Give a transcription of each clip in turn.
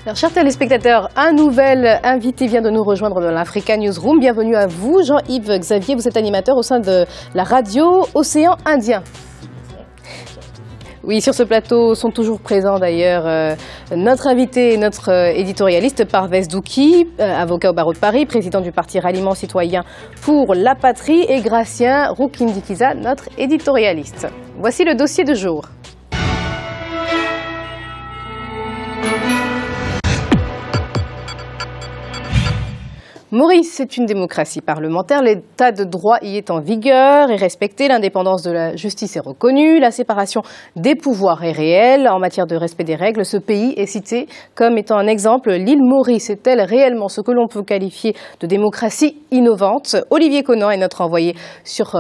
Alors, chers téléspectateurs, un nouvel invité vient de nous rejoindre dans l'Africa Newsroom. Bienvenue à vous, Jean-Yves Xavier. Vous êtes animateur au sein de la radio Océan Indien. Oui, sur ce plateau sont toujours présents d'ailleurs notre invité et notre éditorialiste Parvez Douki, avocat au barreau de Paris, président du parti Ralliement Citoyen pour la Patrie, et Gratien Roukindikiza, notre éditorialiste. Voici le dossier du jour. Maurice, c'est une démocratie parlementaire, l'état de droit y est en vigueur et respecté, l'indépendance de la justice est reconnue, la séparation des pouvoirs est réelle. En matière de respect des règles, ce pays est cité comme étant un exemple. L'île Maurice est-elle réellement ce que l'on peut qualifier de démocratie innovante? Olivier Conan est notre envoyé sur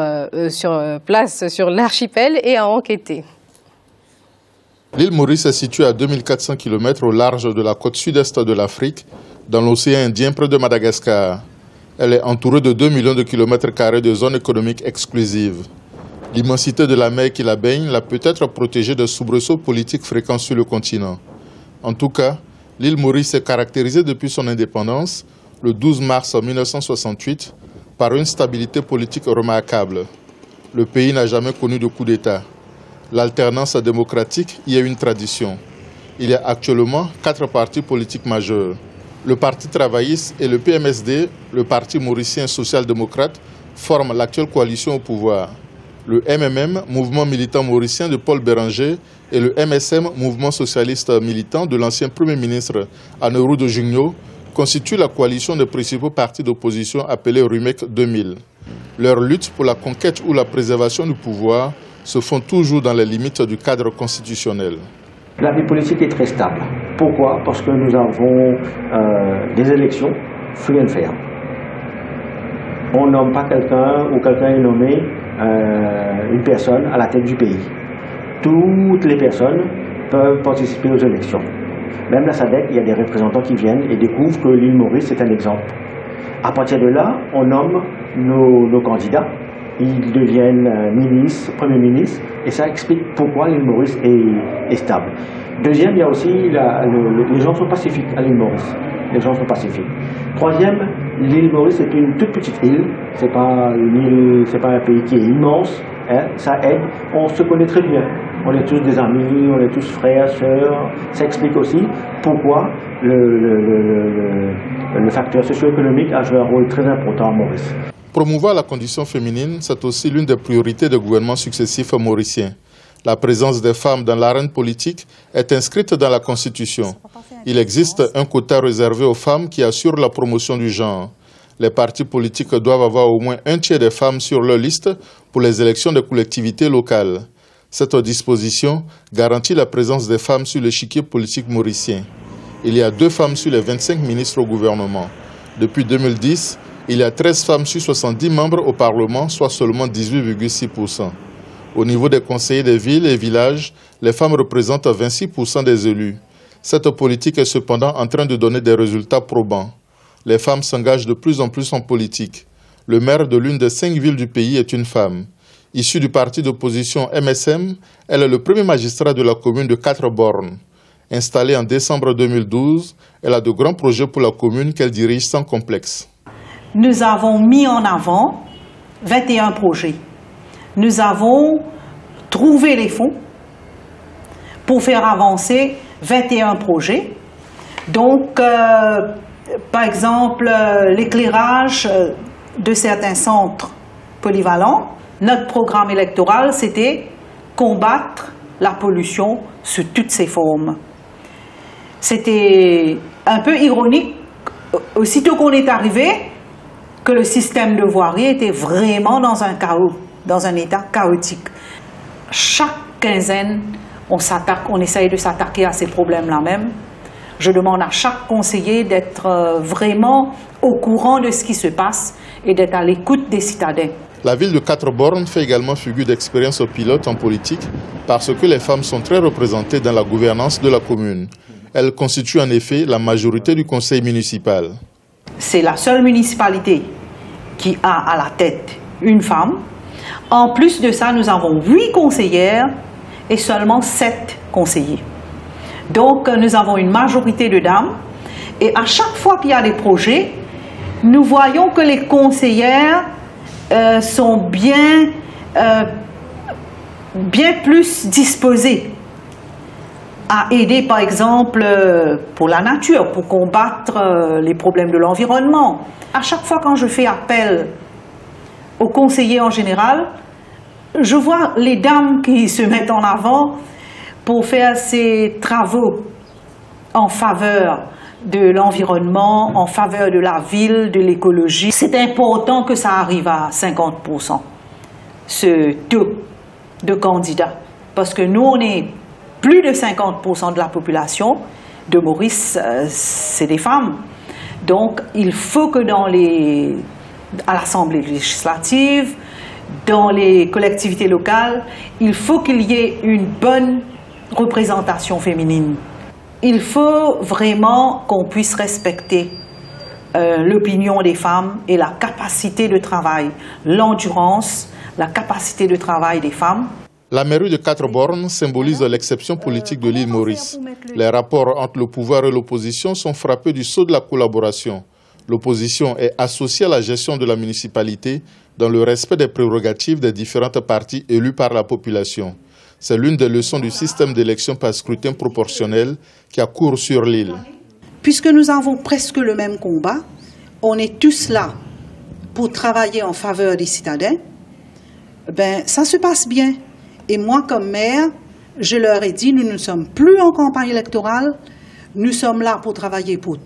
place sur l'archipel et a enquêté. L'île Maurice est située à 2400 km au large de la côte sud-est de l'Afrique, dans l'océan Indien, près de Madagascar. Elle est entourée de 2 millions de kilomètres carrés de zones économiques exclusives. L'immensité de la mer qui la baigne l'a peut-être protégée de soubresauts politiques fréquents sur le continent. En tout cas, l'île Maurice est caractérisée depuis son indépendance, le 12 mars 1968, par une stabilité politique remarquable. Le pays n'a jamais connu de coup d'État. L'alternance démocratique y est une tradition. Il y a actuellement 4 partis politiques majeurs. Le Parti travailliste et le PMSD, le Parti mauricien social-démocrate, forment l'actuelle coalition au pouvoir. Le MMM, mouvement militant mauricien de Paul Béranger, et le MSM, mouvement socialiste militant de l'ancien Premier ministre Aneroud Jugno, constituent la coalition des principaux partis d'opposition appelés RUMEC 2000. Leur lutte pour la conquête ou la préservation du pouvoir se font toujours dans les limites du cadre constitutionnel. La vie politique est très stable. Pourquoi? Parce que nous avons des élections free and fair. On nomme pas quelqu'un ou quelqu'un est nommé une personne à la tête du pays. Toutes les personnes peuvent participer aux élections. Même la SADC, il y a des représentants qui viennent et découvrent que l'île Maurice est un exemple. À partir de là, on nomme nos candidats. Ils deviennent ministres, premiers ministres, et ça explique pourquoi l'île Maurice est stable. Deuxième, il y a aussi les gens sont pacifiques à l'île Maurice. Les gens sont pacifiques. Troisième, l'île Maurice est une toute petite île. C'est pas une île, c'est pas un pays qui est immense. Hein, ça aide. On se connaît très bien. On est tous des amis, on est tous frères, sœurs. Ça explique aussi pourquoi le facteur socio-économique a joué un rôle très important à Maurice. Promouvoir la condition féminine, c'est aussi l'une des priorités des gouvernements successifs mauriciens. La présence des femmes dans l'arène politique est inscrite dans la Constitution. Il existe un quota réservé aux femmes qui assure la promotion du genre. Les partis politiques doivent avoir au moins un tiers des femmes sur leur liste pour les élections des collectivités locales. Cette disposition garantit la présence des femmes sur l'échiquier politique mauricien. Il y a 2 femmes sur les 25 ministres au gouvernement. Depuis 2010, il y a 13 femmes sur 70 membres au Parlement, soit seulement 18,6%. Au niveau des conseillers des villes et villages, les femmes représentent 26% des élus. Cette politique est cependant en train de donner des résultats probants. Les femmes s'engagent de plus en plus en politique. Le maire de l'une des 5 villes du pays est une femme. Issue du parti d'opposition MSM, elle est le premier magistrat de la commune de 4 bornes. Installée en décembre 2012, elle a de grands projets pour la commune qu'elle dirige sans complexe. Nous avons mis en avant 21 projets. Nous avons trouvé les fonds pour faire avancer 21 projets. Donc, par exemple, l'éclairage de certains centres polyvalents. Notre programme électoral, c'était combattre la pollution sous toutes ses formes. C'était un peu ironique, aussitôt qu'on est arrivé, que le système de voirie était vraiment dans un chaos, dans un état chaotique. Chaque quinzaine, on essaye de s'attaquer à ces problèmes-là même. Je demande à chaque conseiller d'être vraiment au courant de ce qui se passe et d'être à l'écoute des citadins. La ville de 4 bornes fait également figure d'expérience pilote en politique parce que les femmes sont très représentées dans la gouvernance de la commune. Elles constituent en effet la majorité du conseil municipal. C'est la seule municipalité qui a à la tête une femme. En plus de ça, nous avons 8 conseillères et seulement 7 conseillers. Donc nous avons une majorité de dames et à chaque fois qu'il y a des projets, nous voyons que les conseillères sont bien plus disposées à aider, par exemple, pour la nature, pour combattre les problèmes de l'environnement. À chaque fois quand je fais appel aux conseillers en général, je vois les dames qui se mettent en avant pour faire ces travaux en faveur de l'environnement, en faveur de la ville, de l'écologie. C'est important que ça arrive à 50%, ce taux de candidats. Parce que nous, on est plus de 50% de la population de Maurice, c'est des femmes. Donc, il faut que à l'Assemblée législative, dans les collectivités locales, il faut qu'il y ait une bonne représentation féminine. Il faut vraiment qu'on puisse respecter l'opinion des femmes et la capacité de travail, l'endurance, la capacité de travail des femmes. La mairie de Quatre-Bornes symbolise l'exception politique de l'île Maurice. Les rapports entre le pouvoir et l'opposition sont frappés du sceau de la collaboration. L'opposition est associée à la gestion de la municipalité dans le respect des prérogatives des différentes parties élues par la population. C'est l'une des leçons du système d'élection par scrutin proportionnel qui a cours sur l'île. Puisque nous avons presque le même combat, on est tous là pour travailler en faveur des citadins, ça se passe bien. Et moi, comme maire, je leur ai dit, nous ne sommes plus en campagne électorale, nous sommes là pour travailler pour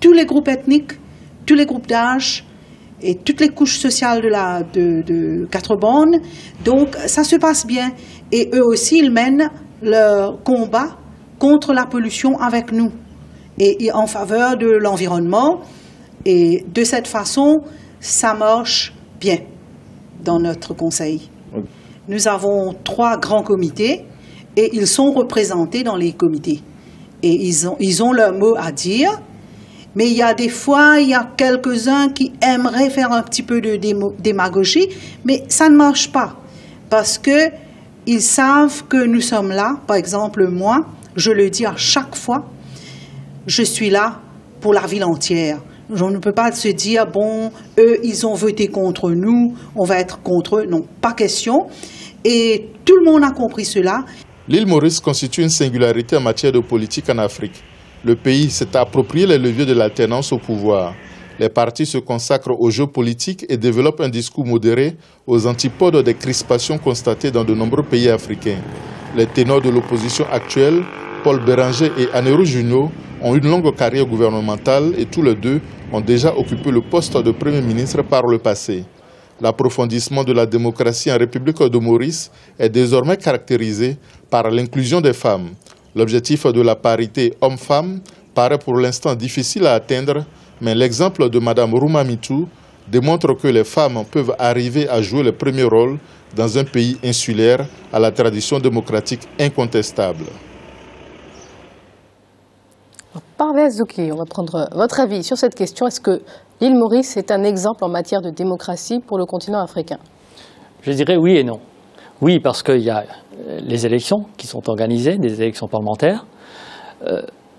tous les groupes ethniques, tous les groupes d'âge et toutes les couches sociales de Quatre-Bornes. Donc, ça se passe bien. Et eux aussi, ils mènent leur combat contre la pollution avec nous et en faveur de l'environnement. Et de cette façon, ça marche bien dans notre conseil. Nous avons 3 grands comités et ils sont représentés dans les comités. Et ils ont leur mot à dire, mais il y a des fois, il y a quelques-uns qui aimeraient faire un petit peu de démagogie, mais ça ne marche pas. Parce qu'ils savent que nous sommes là, par exemple moi, je le dis à chaque fois, je suis là pour la ville entière. On ne peut pas se dire, bon, eux, ils ont voté contre nous, on va être contre eux. Non, pas question. Et tout le monde a compris cela. L'île Maurice constitue une singularité en matière de politique en Afrique. Le pays s'est approprié les leviers de l'alternance au pouvoir. Les partis se consacrent aux jeux politiques et développent un discours modéré aux antipodes des crispations constatées dans de nombreux pays africains. Les ténors de l'opposition actuelle, Paul Béranger et Aneru Junio, ont une longue carrière gouvernementale et tous les deux ont déjà occupé le poste de Premier ministre par le passé. L'approfondissement de la démocratie en République de Maurice est désormais caractérisé par l'inclusion des femmes. L'objectif de la parité homme-femme paraît pour l'instant difficile à atteindre, mais l'exemple de Mme Roumamitou démontre que les femmes peuvent arriver à jouer le premier rôle dans un pays insulaire à la tradition démocratique incontestable. Parvez Zouki, on va prendre votre avis sur cette question. Est-ce que l'île Maurice est un exemple en matière de démocratie pour le continent africain? Je dirais oui et non. Oui, parce qu'il y a les élections qui sont organisées, des élections parlementaires.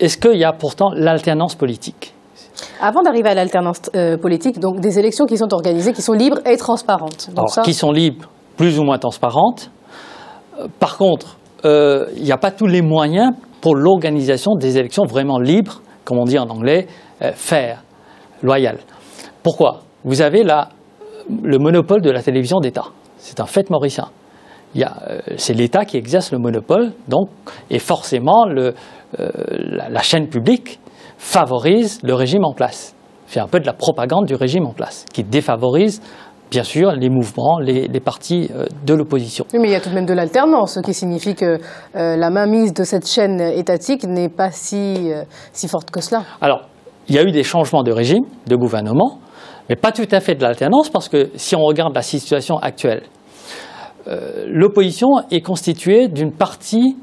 Est-ce qu'il y a pourtant l'alternance politique? Avant d'arriver à l'alternance politique, donc des élections qui sont organisées, qui sont libres et transparentes. Donc Alors, qui sont libres, plus ou moins transparentes. Par contre, il n'y a pas tous les moyens pour l'organisation des élections vraiment libres, comme on dit en anglais, fair, loyal. Pourquoi? Vous avez là le monopole de la télévision d'État. C'est un fait mauricien. C'est l'État qui exerce le monopole, donc, et forcément la chaîne publique favorise le régime en place. Fait un peu de la propagande du régime en place, qui défavorise bien sûr les mouvements, les partis de l'opposition. Oui, mais il y a tout de même de l'alternance, ce qui signifie que la mainmise de cette chaîne étatique n'est pas si forte que cela. Alors, il y a eu des changements de régime, de gouvernement, mais pas tout à fait de l'alternance, parce que si on regarde la situation actuelle, l'opposition est constituée d'une partie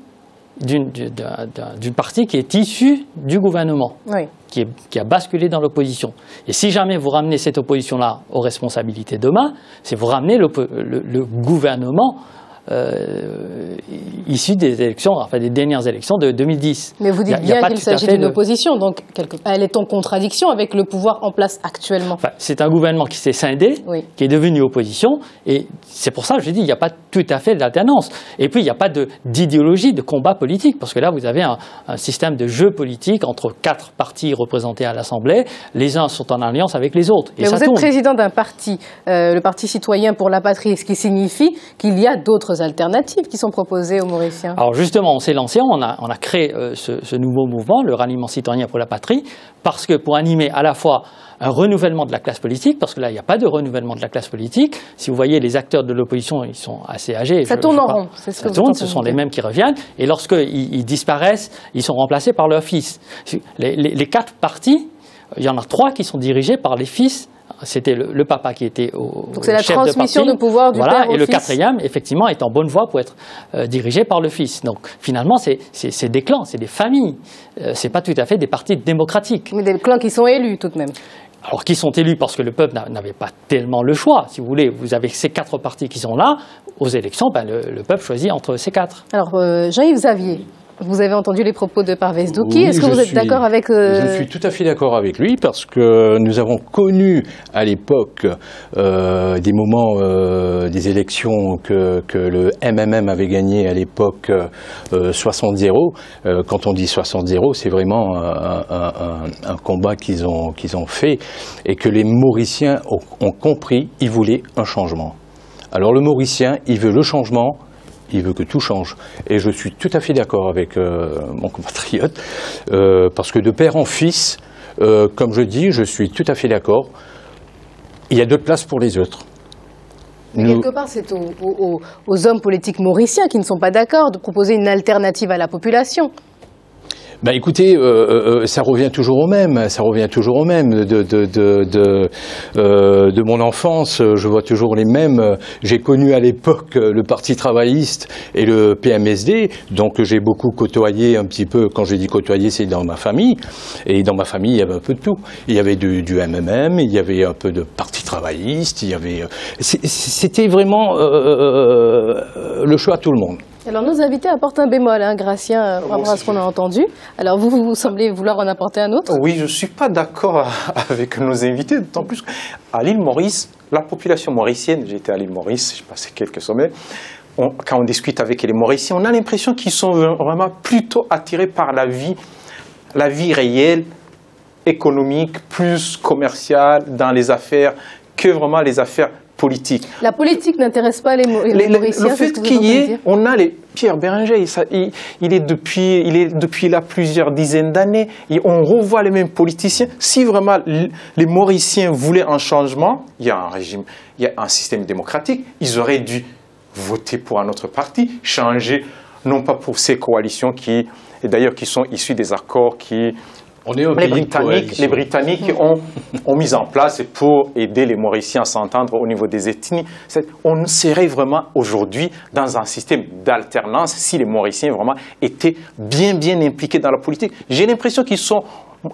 qui est issue du gouvernement, oui, qui a basculé dans l'opposition. Et si jamais vous ramenez cette opposition-là aux responsabilités demain, c'est vous ramenez le gouvernement issu des élections, enfin des dernières élections de 2010. Mais vous dites bien qu'il s'agit d'une opposition, donc elle est en contradiction avec le pouvoir en place actuellement. Enfin, c'est un gouvernement qui s'est scindé, oui, qui est devenu opposition, et c'est pour ça que je dis qu'il n'y a pas tout à fait d'alternance. Et puis il n'y a pas d'idéologie, de combat politique, parce que là vous avez un système de jeu politique entre 4 partis représentés à l'Assemblée, les uns sont en alliance avec les autres. Mais vous êtes président d'un parti, le Parti citoyen pour la patrie, ce qui signifie qu'il y a d'autres alternatives qui sont proposées aux Mauriciens. Alors justement, on s'est lancé, on a créé ce nouveau mouvement, le ralliement citoyen pour la patrie, parce que pour animer à la fois un renouvellement de la classe politique, parce que là, il n'y a pas de renouvellement de la classe politique. Si vous voyez, les acteurs de l'opposition, ils sont assez âgés. Ça tourne en rond, c'est ce que vous tourne, ce sont les mêmes qui reviennent, et lorsqu'ils disparaissent, ils sont remplacés par leurs fils. Les 4 partis, il y en a 3 qui sont dirigés par les fils. C'était le papa qui était au chef de parti. Donc c'est la transmission de pouvoir du père au fils. Et le 4e, effectivement, est en bonne voie pour être dirigé par le fils. Donc finalement, c'est des clans, c'est des familles. C'est pas tout à fait des partis démocratiques. Mais des clans qui sont élus tout de même. Alors qui sont élus parce que le peuple n'avait pas tellement le choix. Si vous voulez, vous avez ces 4 partis qui sont là. Aux élections, le peuple choisit entre ces 4. Alors Jean-Yves Xavier, vous avez entendu les propos de Parvez Douki. Oui, est-ce que vous êtes d'accord avec... Je suis tout à fait d'accord avec lui parce que nous avons connu à l'époque des moments des élections que le MMM avait gagné à l'époque 60-0. Quand on dit 60-0, c'est vraiment un combat qu'ils ont fait et que les Mauriciens ont compris, ils voulaient un changement. Alors le Mauricien, il veut le changement. Il veut que tout change. Et je suis tout à fait d'accord avec mon compatriote, parce que de père en fils, comme je dis, je suis tout à fait d'accord, il y a 2 places pour les autres. Quelque part, c'est aux hommes politiques mauriciens qui ne sont pas d'accord de proposer une alternative à la population. Ben écoutez, ça revient toujours au même. De mon enfance, je vois toujours les mêmes. J'ai connu à l'époque le Parti travailliste et le PMSD, donc j'ai beaucoup côtoyé un petit peu. Quand je dis côtoyer, c'est dans ma famille. Et dans ma famille, il y avait un peu de tout. Il y avait du MMM, il y avait un peu de Parti travailliste, il y avait. C'était vraiment le choix à tout le monde. Alors nos invités apportent un bémol, Gratien, par rapport à ce qu'on a entendu. Alors vous semblez vouloir en apporter un autre? Oui, je ne suis pas d'accord avec nos invités, d'autant plus qu'à l'île Maurice, la population mauricienne, j'étais à l'île Maurice, j'ai passé quelques semaines, quand on discute avec les Mauriciens, on a l'impression qu'ils sont vraiment plutôt attirés par la vie réelle, économique, plus commerciale, dans les affaires, que vraiment les affaires politiques. La politique n'intéresse pas les Mauriciens. Le fait qu'il y ait, on a Pierre Bérenger, il est depuis là plusieurs dizaines d'années, et on revoit les mêmes politiciens. Si vraiment les Mauriciens voulaient un changement, il y a un régime, il y a un système démocratique, ils auraient dû voter pour un autre parti, changer, non pas pour ces coalitions qui sont issues des accords qui... Les Britanniques ont mis en place pour aider les Mauriciens à s'entendre au niveau des ethnies. On serait vraiment aujourd'hui dans un système d'alternance si les Mauriciens vraiment étaient bien impliqués dans la politique. J'ai l'impression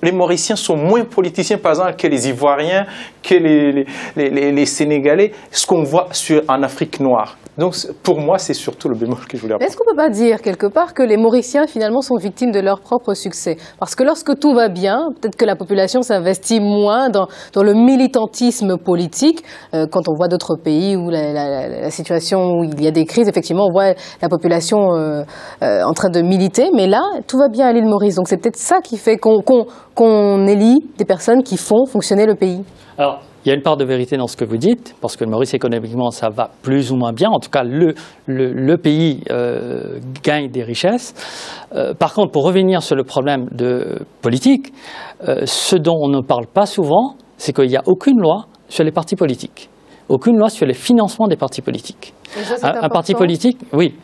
les Mauriciens sont moins politiciens, par exemple, que les Ivoiriens, que les Sénégalais, ce qu'on voit en Afrique noire. Donc, pour moi, c'est surtout le bémol que je voulais apporter. Est-ce qu'on ne peut pas dire, quelque part, que les Mauriciens, finalement, sont victimes de leur propre succès? Parce que lorsque tout va bien, peut-être que la population s'investit moins dans le militantisme politique. Quand on voit d'autres pays où la situation, où il y a des crises, effectivement, on voit la population en train de militer. Mais là, tout va bien à l'île Maurice. Donc, c'est peut-être ça qui fait qu'on élit des personnes qui font fonctionner le pays. Alors, il y a une part de vérité dans ce que vous dites, parce que le Maurice, économiquement, ça va plus ou moins bien. En tout cas, le pays gagne des richesses. Par contre, pour revenir sur le problème de politique, ce dont on ne parle pas souvent, c'est qu'il n'y a aucune loi sur les partis politiques. Aucune loi sur le financement des partis politiques. Un parti politique, oui,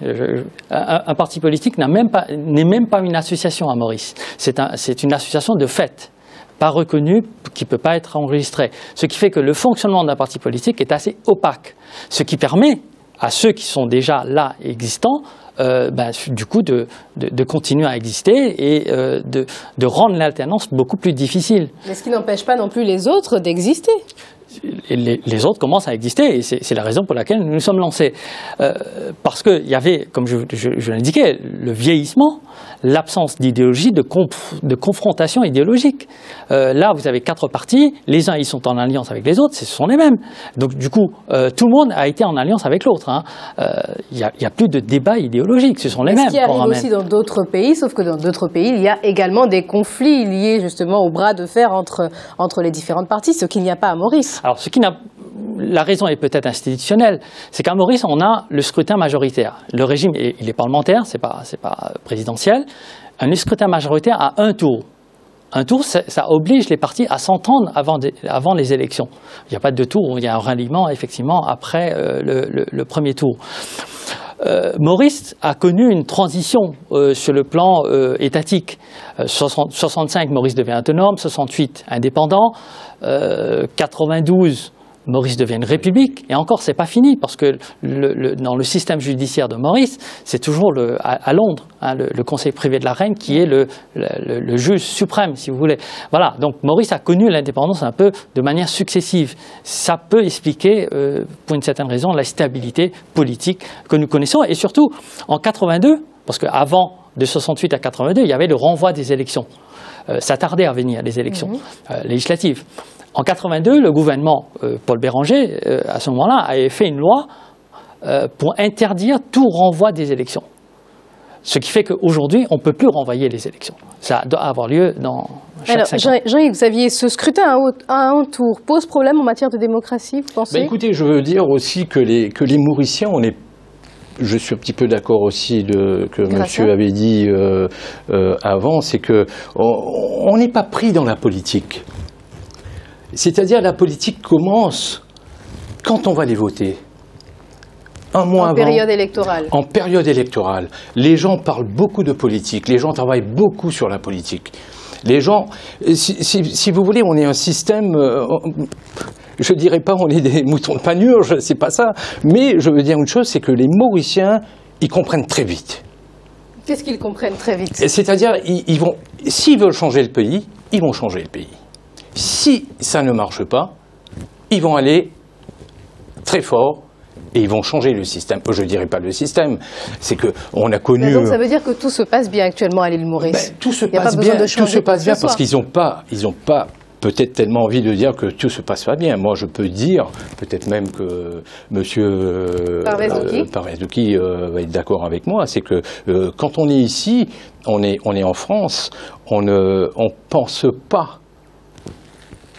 un parti politique n'est même pas une association à Maurice. C'est une association de fait, pas reconnue, qui ne peut pas être enregistrée. Ce qui fait que le fonctionnement d'un parti politique est assez opaque. Ce qui permet à ceux qui sont déjà là existants, du coup, de continuer à exister et de rendre l'alternance beaucoup plus difficile. Mais ce qui n'empêche pas non plus les autres d'exister. les autres commencent à exister et c'est la raison pour laquelle nous nous sommes lancés. Parce qu'il y avait, comme je l'indiquais, le vieillissement, l'absence d'idéologie, de confrontation idéologique. Là, vous avez 4 partis, les uns ils sont en alliance avec les autres, ce sont les mêmes. Donc du coup, tout le monde a été en alliance avec l'autre. Il n'y a plus de débat idéologique, ce sont les mêmes. Ce qui arrive aussi dans d'autres pays, sauf que dans d'autres pays, il y a également des conflits liés justement au bras de fer entre les différentes parties, ce qu'il n'y a pas à Maurice. Alors, la raison est peut-être institutionnelle, c'est qu'à Maurice, on a le scrutin majoritaire. Le régime, il est parlementaire, c'est pas présidentiel. Un scrutin majoritaire à un tour. Un tour, ça oblige les partis à s'entendre avant les élections. Il n'y a pas de 2 tours, il y a un ralliement, effectivement, après le premier tour. Maurice a connu une transition sur le plan étatique. 65, Maurice devient autonome, 68, indépendant, 92, Maurice devient une république, et encore c'est pas fini parce que dans le système judiciaire de Maurice, c'est toujours à Londres, le conseil privé de la reine qui est le juge suprême, si vous voulez. Voilà, donc Maurice a connu l'indépendance un peu de manière successive. Ça peut expliquer, pour une certaine raison, la stabilité politique que nous connaissons, et surtout en 82, parce qu'avant de 68 à 82, il y avait le renvoi des élections. Ça tardait à venir, les élections législatives. En 82, le gouvernement Paul Béranger, à ce moment-là, avait fait une loi pour interdire tout renvoi des élections. Ce qui fait qu'aujourd'hui, on ne peut plus renvoyer les élections. Ça doit avoir lieu dans chaque 5 ans. Jean-Yves Xavier, ce scrutin à un tour pose problème en matière de démocratie, vous pensez ? Écoutez, je veux dire aussi que les Mauriciens, je suis un petit peu d'accord aussi que monsieur avait dit avant, c'est qu'on n'est pas pris dans la politique. C'est-à-dire la politique commence quand on va les voter. Un mois avant. En période électorale. En période électorale. Les gens parlent beaucoup de politique, les gens travaillent beaucoup sur la politique. Les gens, si vous voulez, on est un système, je ne dirais pas on est des moutons de panurge, c'est pas ça, mais je veux dire une chose, c'est que les Mauriciens, ils comprennent très vite. Qu'est-ce qu'ils comprennent très vite ? C'est-à-dire, s'ils veulent changer le pays, ils vont changer le pays. Si ça ne marche pas, ils vont aller très fort et ils vont changer le système. Je ne dirais pas le système, c'est qu'on a connu... Mais donc ça veut dire que tout se passe bien actuellement à l'île Maurice. Tout se passe bien parce qu'ils n'ont pas peut-être tellement envie de dire que tout se passe pas bien. Moi, je peux dire, peut-être même que monsieur Parvez-Douki va être d'accord avec moi, c'est que quand on est ici, on est en France, on pense pas.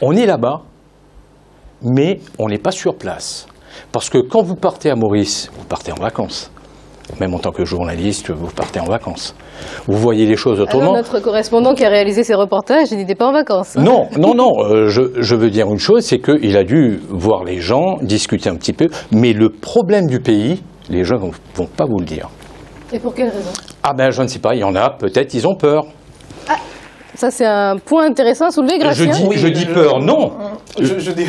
On est là-bas, mais on n'est pas sur place. Parce que quand vous partez à Maurice, vous partez en vacances. Même en tant que journaliste, vous partez en vacances. Vous voyez les choses autrement. Alors notre correspondant qui a réalisé ces reportages, il n'était pas en vacances. Hein. Non. Je veux dire une chose, c'est qu'il a dû voir les gens, discuter un petit peu. Mais le problème du pays, les gens ne vont pas vous le dire. Et pour quelle raison ? Je ne sais pas. Il y en a, peut-être, ils ont peur. Ça, c'est un point intéressant à soulever, Gratien. Je dis peur, non. Je dis...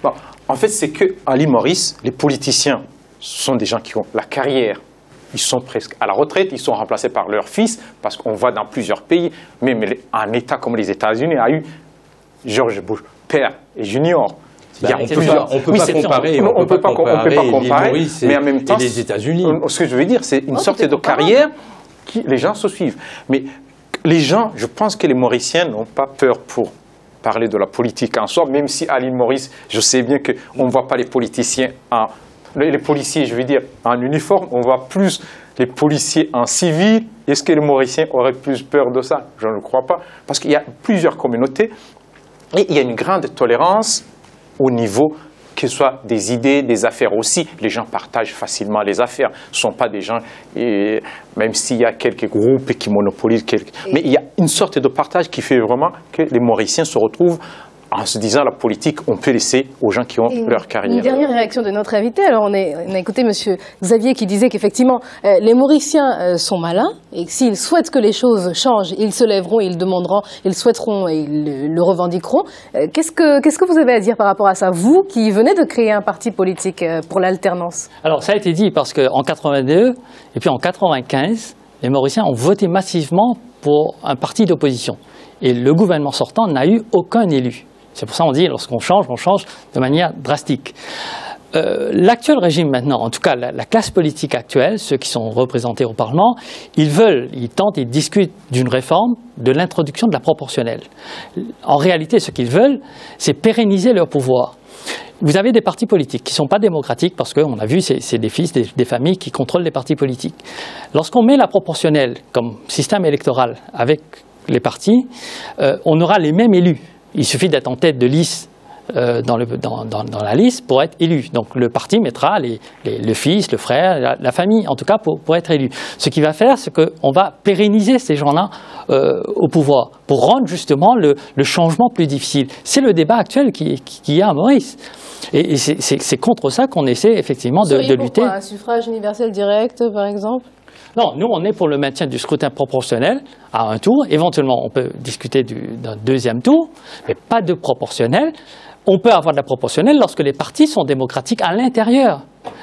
Bon, en fait, c'est qu'à l'île Maurice, les politiciens sont des gens qui ont la carrière. Ils sont presque à la retraite, ils sont remplacés par leurs fils, parce qu'on voit dans plusieurs pays, même un État comme les États-Unis a eu George Bush, père et junior. On ne peut pas comparer, mais en même temps, les États-Unis. Ce que je veux dire, c'est une sorte de carrière qui les gens se suivent. Mais les gens, je pense que les Mauriciens n'ont pas peur pour parler de la politique en soi, même si à l'île Maurice, je sais bien qu'on ne voit pas les politiciens les policiers, je veux dire, en uniforme, on voit plus les policiers en civil. Est-ce que les Mauriciens auraient plus peur de ça? Je ne le crois pas. Parce qu'il y a plusieurs communautés et il y a une grande tolérance au niveau que ce soit des idées, des affaires aussi. Les gens partagent facilement les affaires. Ce ne sont pas des gens, même s'il y a quelques groupes qui monopolisent, mais il y a une sorte de partage qui fait vraiment que les Mauriciens se retrouvent en se disant la politique, on peut laisser aux gens qui ont leur carrière. Une dernière réaction de notre invité. Alors on a écouté M. Xavier qui disait qu'effectivement les Mauriciens sont malins et que s'ils souhaitent que les choses changent, ils se lèveront, ils demanderont, ils souhaiteront et ils le revendiqueront. Qu'est-ce que vous avez à dire par rapport à ça, vous qui venez de créer un parti politique pour l'alternance? Alors ça a été dit parce qu'en 82 et puis en 95, les Mauriciens ont voté massivement pour un parti d'opposition. Et le gouvernement sortant n'a eu aucun élu. C'est pour ça qu'on dit, lorsqu'on change, on change de manière drastique. L'actuel régime maintenant, en tout cas la classe politique actuelle, ceux qui sont représentés au Parlement, ils tentent, ils discutent d'une réforme de l'introduction de la proportionnelle. En réalité, ce qu'ils veulent, c'est pérenniser leur pouvoir. Vous avez des partis politiques qui ne sont pas démocratiques parce qu'on a vu, c'est des fils, des familles qui contrôlent les partis politiques. Lorsqu'on met la proportionnelle comme système électoral avec les partis, on aura les mêmes élus. Il suffit d'être en tête de liste dans la liste pour être élu. Donc le parti mettra le fils, le frère, la famille, en tout cas pour être élu. Ce qu'il va faire, c'est qu'on va pérenniser ces gens-là au pouvoir pour rendre justement le changement plus difficile. C'est le débat actuel qu'il y a à Maurice. Et c'est contre ça qu'on essaie effectivement de lutter. Un suffrage universel direct, par exemple ? Non, nous, on est pour le maintien du scrutin proportionnel à un tour. Éventuellement, on peut discuter d'un deuxième tour, mais pas de proportionnel. On peut avoir de la proportionnelle lorsque les partis sont démocratiques à l'intérieur,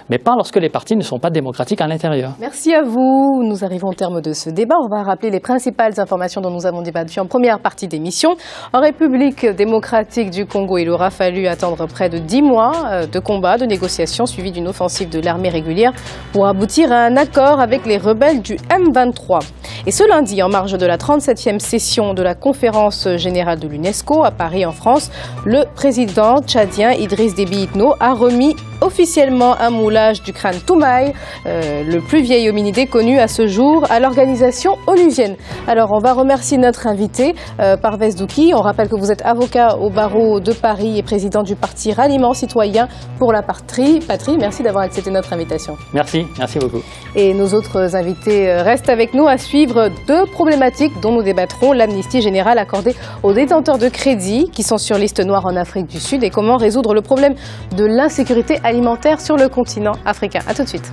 mais pas lorsque les partis ne sont pas démocratiques à l'intérieur. Merci à vous. Nous arrivons au terme de ce débat. On va rappeler les principales informations dont nous avons débattu en première partie d'émission. En République démocratique du Congo, il aura fallu attendre près de 10 mois de combats, de négociations suivies d'une offensive de l'armée régulière pour aboutir à un accord avec les rebelles du M23. Et ce lundi, en marge de la 37e session de la conférence générale de l'UNESCO à Paris en France, le président tchadien Idriss Déby Itno a remis officiellement un moulage du crâne Toumaï, le plus vieil hominidé connu à ce jour à l'organisation onusienne. Alors on va remercier notre invité, Parvez Douki. On rappelle que vous êtes avocat au barreau de Paris et président du parti Ralliement Citoyen pour la patrie. Merci d'avoir accepté notre invitation. Merci beaucoup. Et nos autres invités restent avec nous à suivre deux problématiques dont nous débattrons. L'amnistie générale accordée aux détenteurs de crédit qui sont sur liste noire en Afrique du Sud et comment résoudre le problème de l'insécurité alimentaire sur le continent africain. À tout de suite.